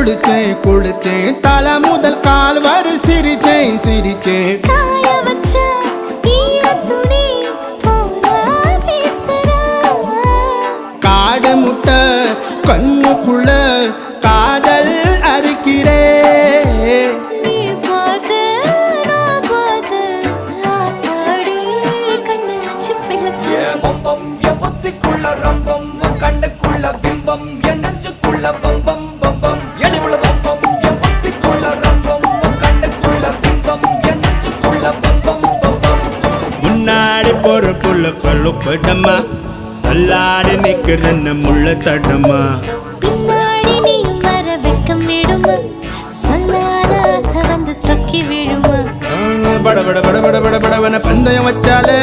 குளிச்சேன் குளிச்சேன் தலை முதல் கால் வரை சிரிச்சேன் சிரிச்சேன் காய வச்ச ஈரத்துணி போல வீசுற காடு முட்டை கண்ணுக்குள்ள காதல் அறுக்கிறே நீ பார்த்து நான் பார்த்து ஆத்தாடி கண்ணு ஆச்சு பிள்ளை பம்பம் என் புத்திக்குள்ள ரம்பம் உன் கண்ணுக்குள்ள பிம்பம் என் நெஞ்சுக்குள்ள பம்பம் பம்பம் எளிவுள்ள பம்பம் என் புத்திக்குள்ள ரம்பம் உன் கண்ணுக்குள்ள பிம்பம் என் நெஞ்சுக்குள்ள பம்பம் பம்பம் முன்னாடி போற புள்ள கல்லுப்படமா தள்ளாடி நிக்கிறன்னு முள்ள தடமா பின்னாடி நீயும் வர வெட்கம் விடுமா சொல்லாத ஆசை வந்து சொக்கி விழுமா பட பட பட பட பட படவன பந்தயம் வச்சாலே